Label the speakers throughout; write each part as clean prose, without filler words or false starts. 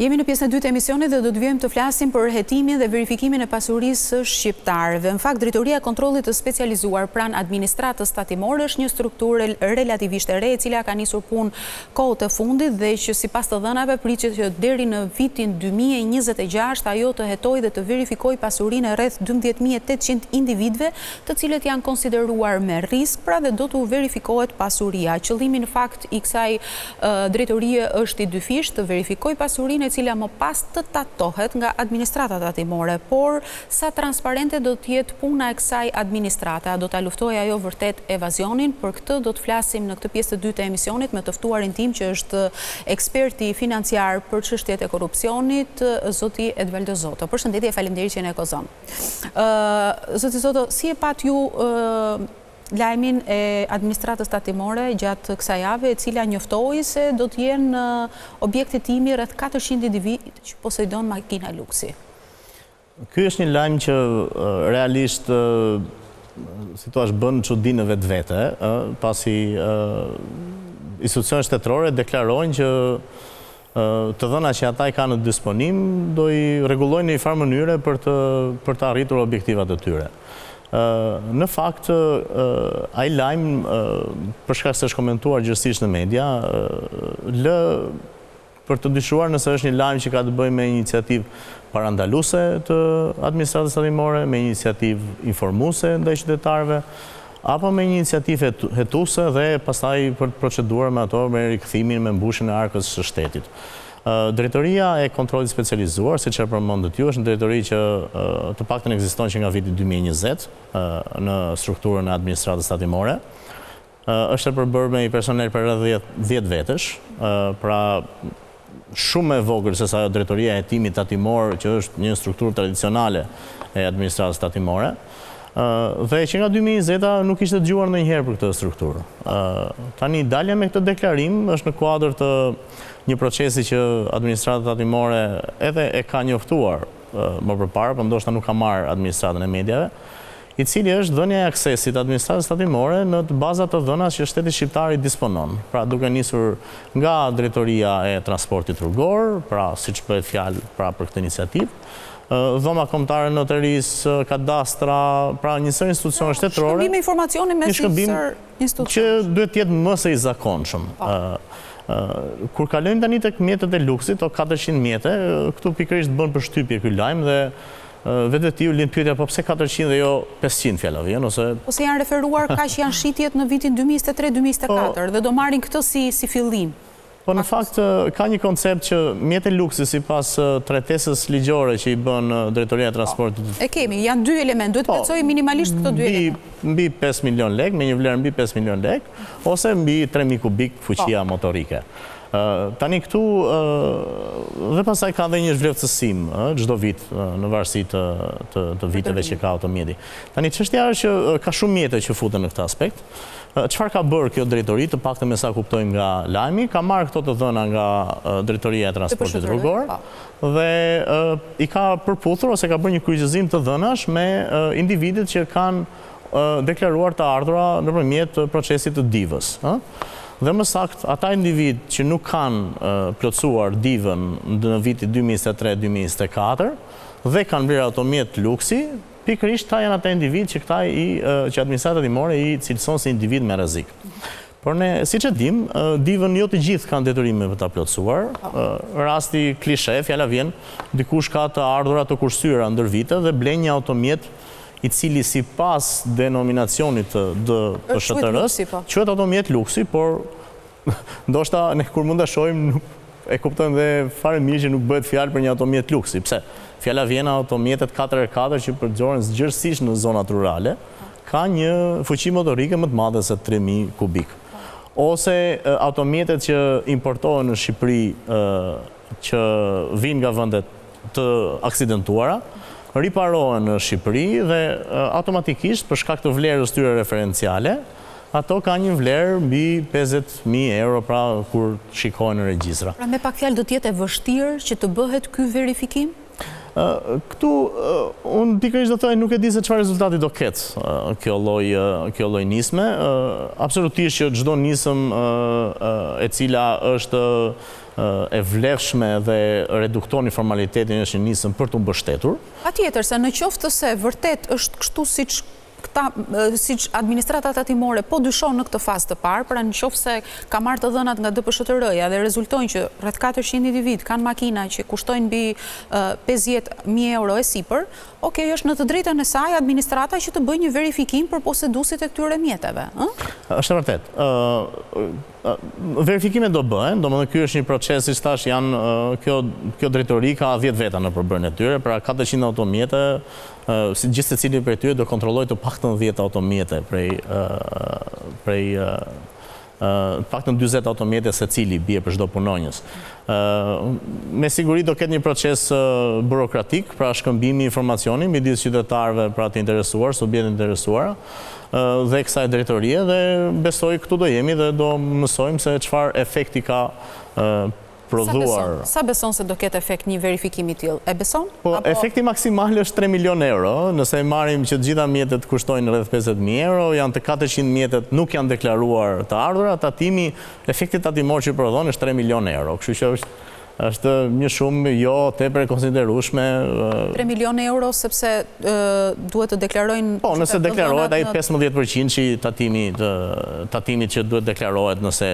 Speaker 1: Jemi në pjesën e dytë të emisionit dhe do të vijmë të flasim për hetimin dhe verifikimin e pasurisë shqiptarëve. Në fakt, Drejtoria e Kontrollit të Specializuar pranë Administratës Tatimore është një strukturë relativisht e re, e cila ka nisur punë kohët e fundit dhe që sipas të dhënave pritet që deri në vitin 2026 ajo të hetojë dhe të verifikojë pasurinë e rreth 12.800 individëve, të cilët janë konsideruar me risk, pra dhe do të verifikohet pasuria. Qëllimi në fakt i kësaj drejtorie është i dyfisht, të verifikojë pasurinë e cila më pas të tatohet nga administrata tatimore, por sa transparente do të jetë puna e kësaj administrate, do ta luftojë ajo vërtet evazionin. Për këtë do të flasim në këtë pjesë të dytë të emisionit me të ftuarin tim që është eksperti financiar për çështjet e korrupsionit, zoti Edvaldo Zoto. Përshëndetje, faleminderit që jeni kozon. Zoti Zoto, si e pat ju lajmin e administratës tatimore gjatë kësaj jave, e cila njoftoi se do të jenë objekte timi rreth 400 individë që posedon makina luksi?
Speaker 2: Ky është një lajm që realisht si thua bën çudi në vetvete, pasi institucionet shtetërore deklarojnë që të dhënat që ata i kanë në disponim do i rregullojnë në një farë mënyre për të arritur objektivat e tyre. Në fakt, ai lajm, për shkak se është komentuar gjithsesi në media, lë për të dyshuar nëse është një lajm që ka të bëjë me iniciativë parandaluese të administratës tatimore, me iniciativë informuese ndaj qytetarëve, apo me një iniciativë hetuese dhe pastaj për të proceduar me ato me rikthimin me mbushjen e arkës së shtetit. Drejtoria e Kontrollit Specializuar, siç e përmendët ju, është një drejtori që të paktën ekziston që nga viti 2020 në strukturën e administratës tatimore. Është e përbërë me një personel për rreth 10 vetësh, pra shumë e vogël se sa drejtoria e hetimit tatimor, që është një strukturë tradicionale e administratës tatimore. Dhe që nga 2020 nuk ishte dëgjuar ndonjëherë për këtë strukturë. Tani dalja me këtë deklarim është në kuadër të një procesi që administrata tatimore edhe e ka njoftuar më përpara, por ndoshta nuk ka marrë administratën e mediave, i cili është dhënia e aksesit administratës tatimore në të bazat të dhënave që shteti shqiptar i disponon. Pra duke nisur nga drejtoria e transportit rrugor, pra siç bëhet fjalë pra për këtë iniciativë, dhoma kombëtare notarisë, kadastra, pra një sër institucione shtetërore.
Speaker 1: Shkëmbim informacioni me sër institucione.
Speaker 2: Që duhet të jetë më së i zakonshëm. Kur kalojmë tani tek mjetet e luksit, o 400 mjete, këtu pikërisht bën përshtypje ky lajm dhe vetë ti u lind pyetja po pse 400 dhe jo 500 fjalë
Speaker 1: ose janë referuar kaq janë shitjet në vitin 2023-2024 dhe do marrin këtë si fillim.
Speaker 2: Po në fakt ka një koncept që mjetet luksi sipas tretesës ligjore që i bën Drejtoria e Transportit.
Speaker 1: E kemi, janë dy elementë, duhet të plotësojë minimalisht këto dy elementë.
Speaker 2: Mbi 5 milion lek, me një vlerë mbi 5 milion lek, ose mbi 3000 kubik fuqia motorike. Tani këtu dhe pastaj ka dhe një zhvlerësim çdo vit në varësi të viteve që ka automjeti. Tani çështja është që ka shumë mjete që futen në këtë aspekt. Çfarë ka bërë kjo drejtori, të paktën me sa kuptojmë nga lajmi, ka marrë këto të dhëna nga Drejtoria e Transportit Rrugor dhe i ka përputhur ose ka bërë një kryqëzim të dhënash me individët që kanë deklaruar të ardhura nëpërmjet procesit të divës. Dhe më saktë, ata individ që nuk kanë plotësuar divën në vitin 2023-2024 dhe kanë bërë automjet luksi, pikërisht ta janë ata individ që që administrata tatimore i cilëson si individ me rrezik. Por ne, siç e dim, divën jo të gjithë kanë detyrime për ta plotësuar. Rasti klishe, fjala vjen, dikush ka të ardhura të kursyera ndër vite dhe blen një automjet i cili sipas denominacionit të SHTR-s quhet automjet luksi, por ndoshta ne kur mund ta shohim e kuptojmë dhe fare mirë që nuk bëhet fjalë për një automjet luksi. Pse? Fjala vjen automjetet 4x4 që përdoren zgjersisht në zonat rurale, ka një fuqi motorike më të madhe se 3000 kubik. Ose automjetet që importohen në Shqipëri që vijnë nga vendet të aksidentuara, riparohen në Shqipëri dhe automatikisht për shkak të vlerës tyre referenciale, ato ka një vlerë mbi 50.000 euro pra kur shikohen në regjistra.
Speaker 1: Pra me pak fjalë do të jetë e vështirë që të bëhet ky verifikim?
Speaker 2: Këtu, unë pikërisht do thoj nuk e di se çfarë rezultati do ketë kjo lloj nisme. Absolutisht që çdo nisëm e cila është e vlefshme dhe redukton formalitetin është një nisëm për të mbështetur.
Speaker 1: Patjetër, se në qoftë se vërtet është kështu siç administrata tatimore po dyshon në këtë fazë të parë, pra në qoftë se ka marrë të dhënat nga DPSHTR-ja dhe rezultojnë që rreth 400 individ kanë makina që kushtojnë mbi 50.000 euro e sipër, është në të drejtën e saj administrata që të bëjë një verifikim për poseduesit e këtyre mjeteve.
Speaker 2: Është vërtet. Verifikimet do bëhen, domethënë ky është një proces, siç thash, kjo drejtori ka 10 veta në përbërjen e tyre, pra 400 automjete, si gjithë secili prej tyre do kontrollojë të paktën 10 automjete prej paktën 40 automjete secili bie për çdo punonjës. Me siguri do ketë një proces burokratik, pra shkëmbimi i informacionit midis qytetarëve, pra të interesuar, subjekte interesuara, dhe kësaj drejtorie, dhe besoj këtu do jemi dhe do mësojmë se çfarë efekti ka prodhuar.
Speaker 1: Sa beson se do ketë efekt një verifikim i tillë? E beson?
Speaker 2: Po, efekti maksimal është 3 milion euro. Nëse marrim që të gjitha mjetet kushtojnë rreth 50.000 euro, janë të 400 mjetet nuk janë deklaruar të ardhura, tatimi, efekti tatimor që prodhon është 3 milion euro. Kështu që është një shumë jo tepër e konsiderueshme.
Speaker 1: 3 milion euro sepse duhet të deklarojnë...
Speaker 2: Po, nëse deklarohet ai 15% që tatimit që duhet deklarohet nëse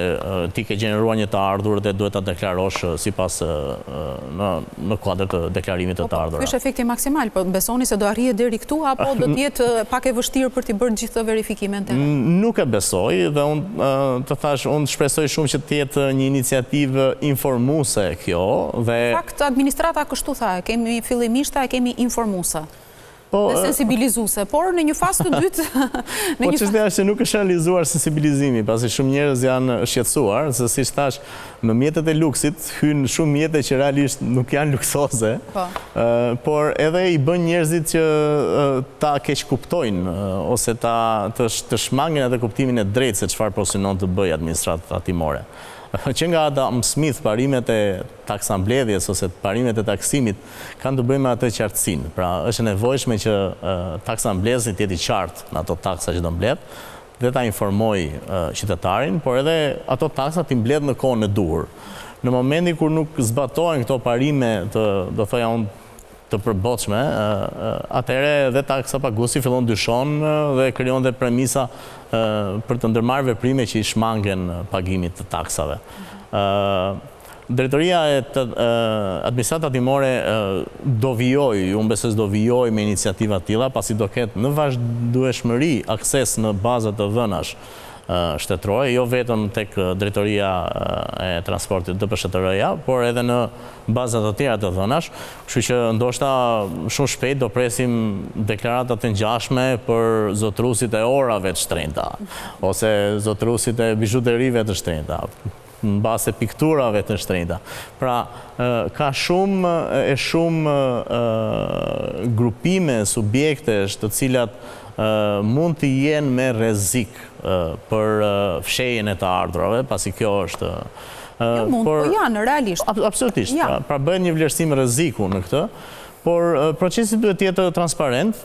Speaker 2: ti ke gjeneruar një të ardhur dhe duhet ta deklarosh sipas në kuadër të deklarimit të të ardhura.
Speaker 1: Ky është efekti maksimal, po besoni se do arrihet deri këtu apo do të jetë pak e vështirë për të bërë gjithë këto verifikime?
Speaker 2: Nuk e besoj dhe unë të thash, unë shpresoj shumë që të jetë një iniciativë informuese. Në
Speaker 1: fakt, administrata kështu tha, kemi fillimisht e kemi informuese dhe sensibilizuese, por në një fazë të dytë...
Speaker 2: Po çështja është që nuk është realizuar sensibilizimi, pasi shumë njerëz janë shqetësuar, se siç thash, në mjetet e luksit hynë shumë mjete që realisht nuk janë luksoze, por edhe i bën njerëzit që ta keq kuptojnë ose të shmangin atë kuptimin e drejtë se çfarë po synon të bëjë administrata tatimore. Që nga Adam Smith, parimet e taksambledhjes ose parimet e taksimit kanë të bëjnë me atë qartësinë. Pra, është nevojshme që taksambledhësi të jetë i qartë në ato taksa që do mbledh dhe ta informoj qytetarin, por edhe ato taksa t'i mbledh në kohën e duhur. Në momentin kur nuk zbatohen këto parime do thoja unë të përbotshme, atëherë dhe taksa paguesi fillon dyshon dhe krijon dhe premisa për të ndërmarrë veprime që i shmangen pagimit të taksave. Drejtoria e administratave tatimore do vijojë, unë besoj do vijojë me iniciativa të tilla, pasi do ketë në vazhdueshmëri akses në baza të dhënash shtetërore, jo vetëm tek drejtoria e transportit DPSHTR-ja, por edhe në bazat të tjera të dhënash, kështu që ndoshta shumë shpejt do presim deklarata të ngjashme për zotruesit e orave të shtrenjta, ose zotruesit e bijuterive të shtrenjta, në bazë të pikturave të shtrenjta. Pra, ka shumë grupime, subjekte të cilat mund të jenë me rrezik për fshehjen e të ardhurave, pasi kjo është...
Speaker 1: Mund, po janë, realisht.
Speaker 2: Absolutisht, pra bëhet një vlerësim rreziku në këtë, por procesi duhet të jetë transparent,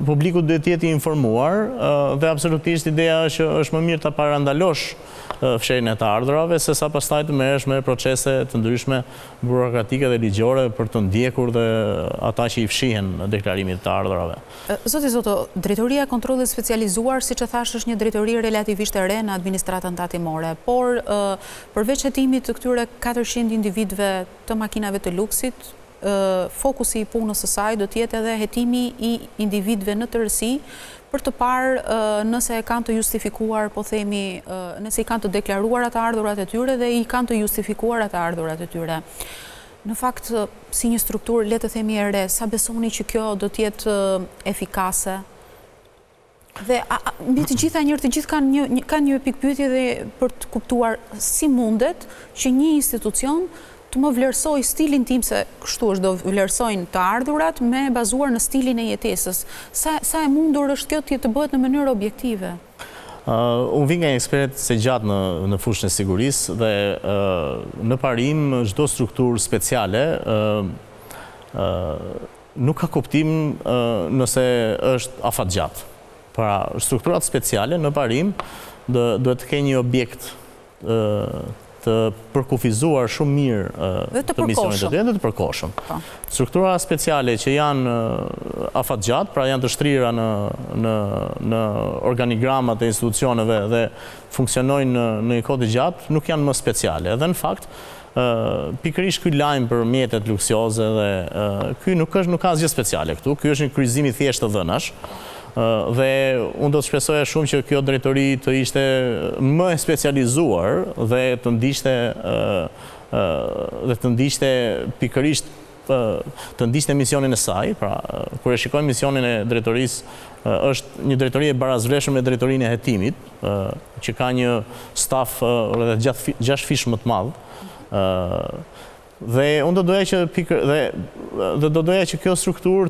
Speaker 2: publiku duhet të jetë i informuar, dhe absolutisht ideja është që është më mirë ta parandalosh fshehjen e të ardhurave, se sa pastaj të merresh me procese të ndryshme burokratike dhe ligjore për të ndjekur dhe ata që i fshihen në deklarimin e të ardhurave.
Speaker 1: Zoti Zoto, drejtoria e kontrollit specializuar, siç e thash, është një drejtori relativisht e re në administratën tatimore, por përveç hetimit të këtyre 400 individëve të makinave të luksit, fokusi i punës së saj do të jetë edhe hetimi i individëve në tërësi për të parë nëse e kanë të justifikuar, po themi, nëse i kanë të deklaruar atë ardhurat e tyre dhe i kanë të justifikuar atë ardhurat e tyre. Në fakt, si një strukturë, le të themi e re, sa besoni që kjo do të jetë efikase? Dhe mbi të gjitha njërë të gjithë kanë një pikpyetje dhe për të kuptuar si mundet që një institucion të më vlerësoj stilin tim, se kështu është do vlerësojnë të ardhurat me bazuar në stilin e jetesës. Sa e mundur është kjo të bëhet në mënyrë objektive?
Speaker 2: Unë vi nga një eksperiencë gjatë në fushën e sigurisë dhe në parim çdo strukturë speciale nuk ka kuptim nëse është afatgjat. Pra, strukturat speciale në parim duhet të kenë një objekt të përkufizuar shumë mirë të misionit të tyre dhe të përkohshëm. Struktura speciale që janë afatgjat, pra janë të shtrira në organigramat e institucioneve dhe funksionojnë në një kohë të gjatë, nuk janë më speciale. Edhe në fakt, pikërisht ky lajm për mjetet luksioze dhe ky nuk ka asgjë speciale këtu. Ky është një kryqëzim i thjeshtë të dhënash. Dhe unë do të shpresoja shumë që kjo drejtori të ishte më e specializuar dhe të ndishte pikërisht të ndishte misionin e saj. Pra, kur e shikojmë misionin e drejtorisë, është një drejtori e barazvleshur me drejtorinë e hetimit, që ka një staf rreth 6 fish më të madh. Dhe unë do doja që kjo strukturë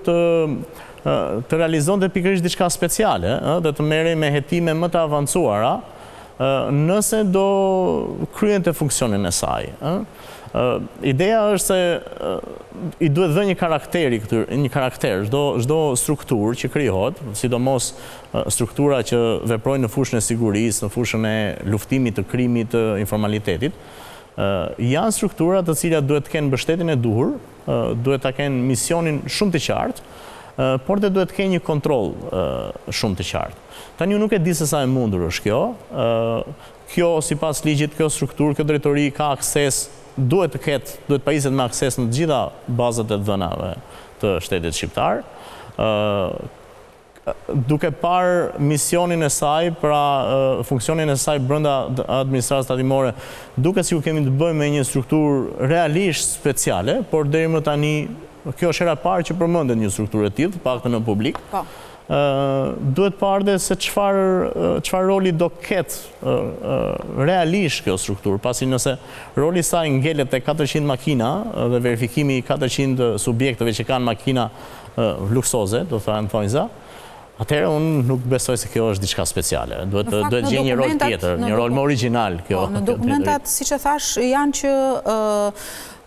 Speaker 2: të realizonte pikërisht diçka speciale dhe të merrej me hetime më të avancuara nëse do kryente funksionin e saj. Ideja është se i duhet dhënë një karakter çdo strukturë që krijohet, sidomos struktura që veprojnë në fushën e sigurisë, në fushën e luftimit të krimit, të informalitetit. Janë struktura të cilat duhet të kenë mbështetjen e duhur, duhet ta kenë misionin shumë të qartë, por dhe duhet të kenë një kontroll shumë të qartë. Tani unë nuk e di se sa e mundur është kjo. Kjo sipas ligjit, kjo strukturë, kjo drejtori ka akses, duhet pajiset me akses në të gjitha bazat e dhënave të shtetit shqiptar. Duke parë misionin e saj, pra funksionin e saj brenda administratës tatimore, duke sikur kemi të bëjmë me një strukturë realisht speciale, por deri më tani kjo është hera e parë që përmendet një strukturë e tillë, paktën në publik. Duhet parë se çfarë roli do ketë realisht kjo strukturë, pasi nëse roli i saj ngelet te 400 makina dhe verifikimi i 400 subjekteve që kanë makina luksoze, do thënë za, atëherë unë nuk besoj se kjo është diçka speciale. Duhet gjejë një rol tjetër, një rol më origjinal kjo.
Speaker 1: Në dokumentat, siç e thash, janë që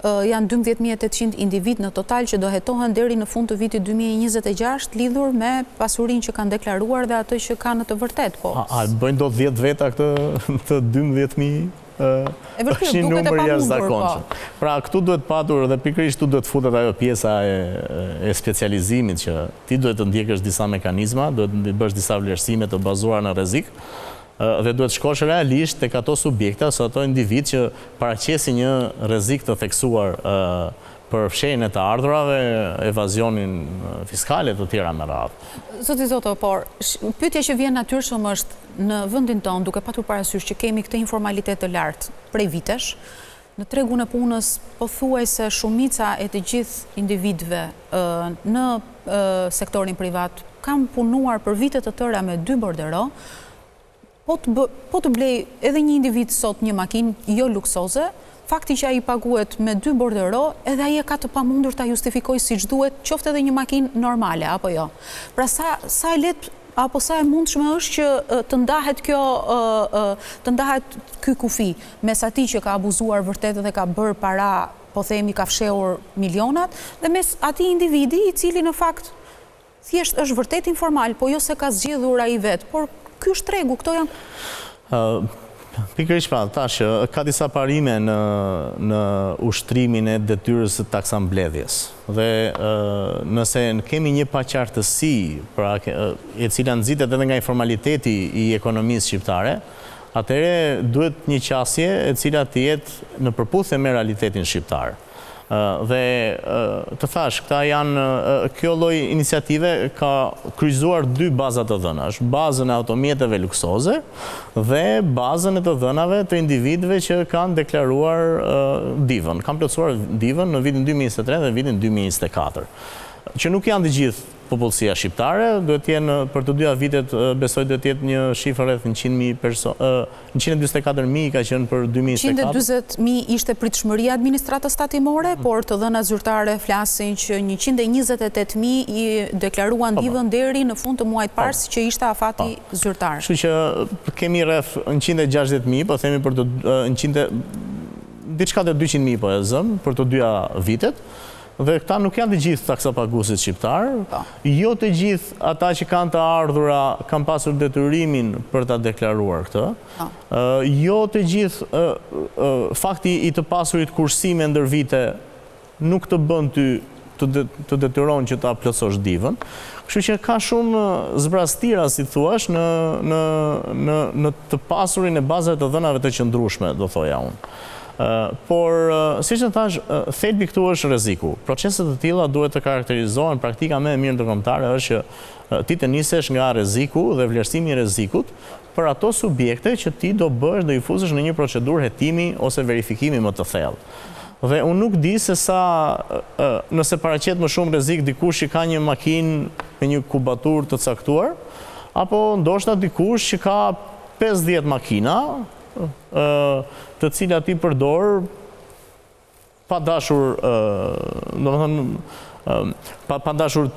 Speaker 1: janë 12.800 individ në total që do hetohen deri në fund të vitit 2026 lidhur me pasurinë që kanë deklaruar dhe atë që kanë të vërtet.
Speaker 2: A bëjnë do 10 veta këtë 12.000? është një numër jashtëzakonshëm. Pra këtu duhet patur dhe pikërisht këtu duhet futet ajo pjesa e specializimit që ti duhet të ndjekësh disa mekanizma, duhet të bësh disa vlerësime të bazuara në rrezik dhe duhet shkosh realisht tek ato subjekte ose ato individ që paraqesin një rrezik të theksuar për fshehjen e të ardhurave, evazionin fiskale të tjera me radhë.
Speaker 1: Zoti Zoto, por pyetja që vjen natyrshëm është në vendin tonë, duke patur parasysh që kemi këtë informalitet të lartë prej vitesh, në tregun e punës pothuajse shumica e të gjithë individëve në sektorin privat kanë punuar për vite të tëra me 2 bordero. Po të blej edhe një individ sot një makinë jo luksoze, fakti që ai paguhet me 2 bordero, edhe ai ka të pamundur ta justifikojë siç duhet, qoftë edhe një makinë normale apo jo. Pra sa e lehtë apo sa e mundshme është që të ndahet ky kufi mes atij që ka abuzuar vërtet dhe ka bërë para, po themi ka fshehur milionat, dhe mes atij individi i cili në fakt thjesht është vërtet informal, po jo se ka zgjedhur ai vet, por ky është tregu, këto janë
Speaker 2: pikërisht pra, tash ka disa parime në ushtrimin e detyrës së taksambledhjes. Dhe nëse kemi një paqartësi, pra e cila nxitet edhe nga informaliteti i ekonomisë shqiptare, atëherë duhet një qasje e cila të jetë në përputhje me realitetin shqiptar. Dhe të thash, këta janë, kjo lloj iniciative ka kryqëzuar 2 baza të dhënash, bazën e automjeteve luksoze dhe bazën e të dhënave të individëve që kanë deklaruar divën. Kanë plotësuar divën në vitin 2023 dhe vitin 2024. Që nuk janë të gjithë popullsia shqiptare, duhet të jenë për të dyja vitet, besoj duhet të jetë një shifër rreth 100.000 persona, 144.000 ka qenë për 2024.
Speaker 1: 140.000 ishte pritshmëria e administratës tatimore, por të dhënat zyrtare flasin që 128.000 i deklaruan divën deri në fund të muajit pars që ishte afati zyrtar.
Speaker 2: Kështu që kemi rreth 160.000, po themi për të diçka të 200.000 po e zëm për të dyja vitet. Dhe këta nuk janë të gjithë taksapaguesit shqiptar, jo të gjithë ata që kanë të ardhura kanë pasur detyrimin për ta deklaruar këtë, jo të gjithë fakti i të pasurit kursime ndër vite nuk të bën ty të detyron që ta plotësosh divën. Kështu që ka shumë zbrastira, si thuash, në të pasurin e bazave të dhënave të qëndrueshme, do thoja unë. Por, si që thash, thelbi këtu është rreziku. Proceset të tilla duhet të karakterizohen, praktika më e mirë ndërkombëtare është që ti të nisesh nga rreziku dhe vlerësimi i rrezikut për ato subjekte që ti do bësh, do i fuzësh në një procedurë hetimi ose verifikimi më të thellë. Dhe unë nuk di se sa nëse paraqet më shumë rrezik dikush që ka një makinë me një kubatur të caktuar, apo ndoshta dikush që ka 50 makina, të cilat i përdor pa dashur, pa dashur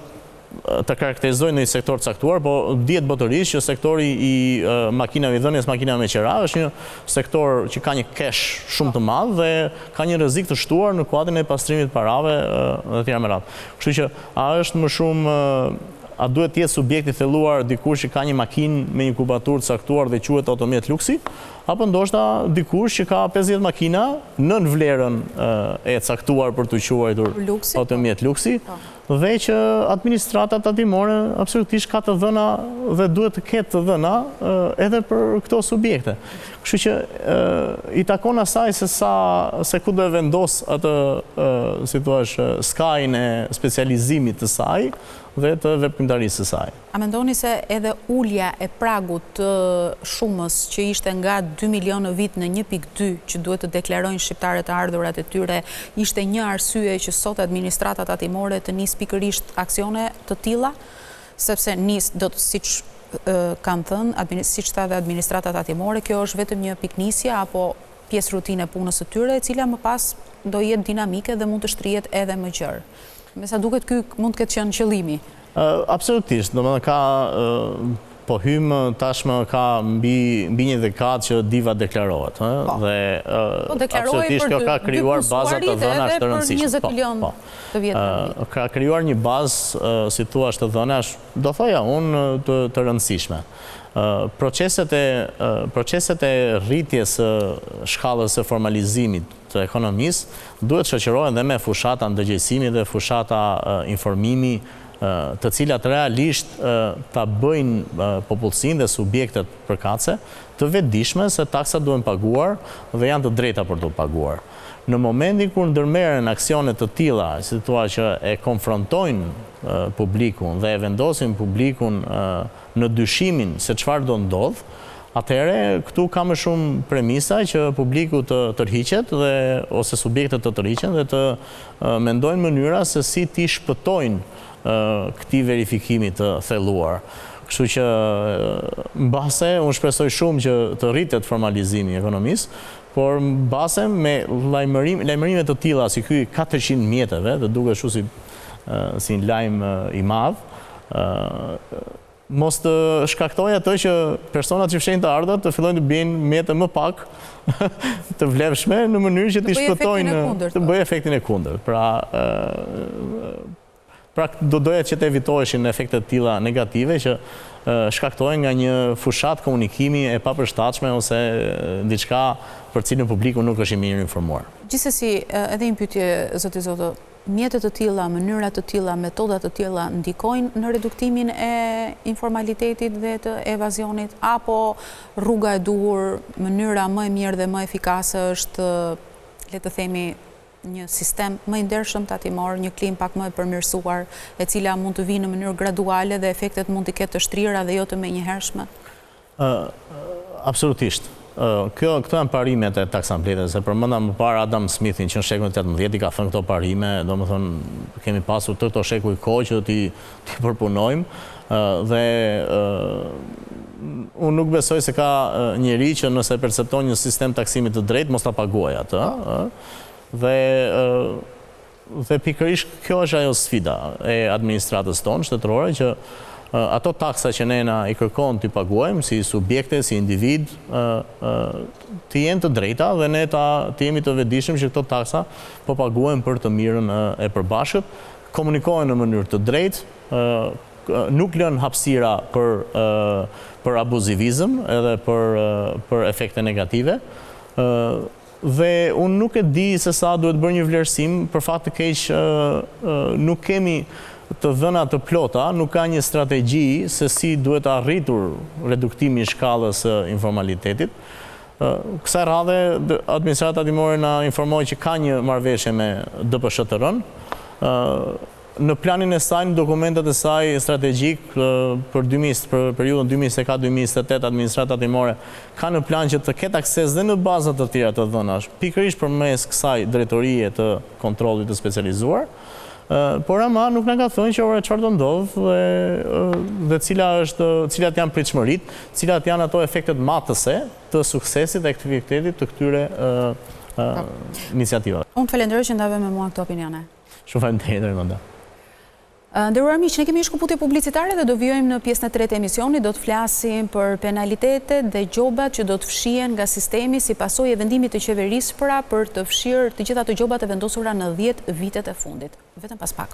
Speaker 2: të karakterizojnë në një sektor caktuar, po dihet botërisht që sektori i makinave, dhënies makinave me qera është një sektor që ka një kesh shumë të madh dhe ka një rrezik të shtuar në kuadrin e pastrimit parave dhe tjera me radhë. Kështu që a është më shumë a duhet të jetë subjekti thelluar dikush që ka një makinë me një kubatur caktuar dhe quhet automjet luksi, apo ndoshta dikush që ka 50 makina nën vlerën e caktuar për të quajtur automjet luksi, dhe që administrata tatimore absolutisht ka të dhëna dhe duhet të ketë të dhëna edhe për këto subjekte. Kështu që i takon asaj se ku do e vendos atë, si thua, skajin e specializimit të saj dhe të veprimtarisë së saj.
Speaker 1: A mendoni se edhe ulja e pragut të shumës që ishte nga 2 milion në vit në 1.2 që duhet të deklarojnë shqiptarët të ardhurat e tyre, ishte një arsye që sot administrata tatimore të nis pikërisht aksione të tilla, sepse siç kanë thënë, siç tha dhe administrata tatimore, kjo është vetëm një piknisje apo pjesë rutine e punës së tyre, e cila më pas do jetë dinamike dhe mund të shtrihet edhe më gjerë. Me sa duket ky mund të ketë qenë qëllimi.
Speaker 2: Absolutisht, domethënë ka po hym tashmë ka mbi një dekadë që diva deklarohet, dhe absolutisht kjo ka krijuar baza të dhënash të rëndësishme.
Speaker 1: Për 20 milion të vjetë.
Speaker 2: Ka krijuar një bazë, si thua, të dhënash, do thoja unë, të rëndësishme. Proceset e rritjes së shkallës së formalizimit të ekonomisë duhet shoqërohen dhe me fushata ndërgjegjësimi dhe fushata informimi, të cilat realisht ta bëjnë popullsinë dhe subjektet përkatëse të vetëdijshme se taksat duhen paguar dhe janë të drejta për të paguar. Në momentin kur ndërmerren aksione të tilla, si thua, që e konfrontojnë publikun dhe e vendosin publikun në dyshimin se çfarë do ndodh, atëherë këtu ka më shumë premisa që publiku të tërhiqet ose subjektet të tërhiqen dhe të mendojnë mënyra se si ti shpëtojnë këtij verifikimi të thelluar. Kështu që mbase unë shpresoj shumë që të rritet formalizimi i ekonomisë, por mbase me lajmërime të tilla si ky 400 mjeteve, dhe duket kështu si një lajm i madh, mos të shkaktoj atë që personat që fshehin të ardhurat të fillojnë të bëjnë mjete më pak të vlefshme në mënyrë që t'i shpëtojnë, të bëjë efektin e kundërt. Pra do doja që të evitoheshin efektet tilla negative që shkaktohen nga një fushat komunikimi e papërshtatshme ose diçka për cilën publiku nuk është i mirë informuar.
Speaker 1: Gjithsesi, edhe një pyetje, zoti Zoto, mjetet të tilla, mënyrat të tilla, metodat të tilla ndikojnë në reduktimin e informalitetit dhe të evazionit, apo rruga e duhur, mënyra më e mirë dhe më efikase është, le të themi, një sistem më i ndershëm tatimor, një klim pak më e përmirësuar, e cila mund të vinë në mënyrë graduale dhe efektet mund të ketë të shtrira dhe jo të menjëhershme?
Speaker 2: Absolutisht. Këto janë parimet e taksambletës, se përmenda më parë Adam Smithin që në shekullin 18 i ka thënë këto parime, domethënë kemi pasur të këto shekuj kohë që ti përpunojmë, dhe unë nuk besoj se ka njeri që nëse percepton një sistem taksimit të drejtë mos ta paguajë atë, dhe pikërisht kjo është ajo sfida e administratës tonë shtetërore, që ato taksa që ne i kërkon të paguajmë, si subjekte, si individ, të jenë të drejta dhe ne të jemi të vetëdijshëm që këto taksa po paguajmë për të mirën e përbashkët, komunikojnë në mënyrë të drejtë, nuk lënë hapësira për abuzivizëm edhe për efekte negative, dhe unë nuk e di se sa duhet bërë një vlerësim, për fakt të keq nuk kemi të dhëna të plota, nuk ka një strategji se si duhet arritur reduktimi i shkallës informalitetit. Kësaj radhe, administrata hetimore na informoi që ka një marrëveshje me DPSHTR-n. Në planin e saj, në dokumentet e saj strategjik për periudhën 2024-2028, administrata hetimore ka në plan që të ketë akses dhe në bazat të tjera të dhënash, pikërisht përmes kësaj drejtorie të kontrollit të specializuar, por ama nuk na ka thënë që çfarë do ndodh dhe cilat janë pritshmëritë, cilat janë ato efektet matëse të suksesit dhe aktivitetit të këtyre iniciativave.
Speaker 1: Unë falenderoj që ndave me mua këto opinione.
Speaker 2: Shumë faleminderit, Rënda.
Speaker 1: Nderuar miq, ne kemi shkëputje publicitare dhe do vijojmë në pjesën e tretë e emisionit, do të flasim për penalitetet dhe gjobat që do të fshihen nga sistemi si pasojë e vendimit të qeverisë për të fshirë të gjitha ato gjobat e vendosura në 10 vitet e fundit. Vetëm pas pak.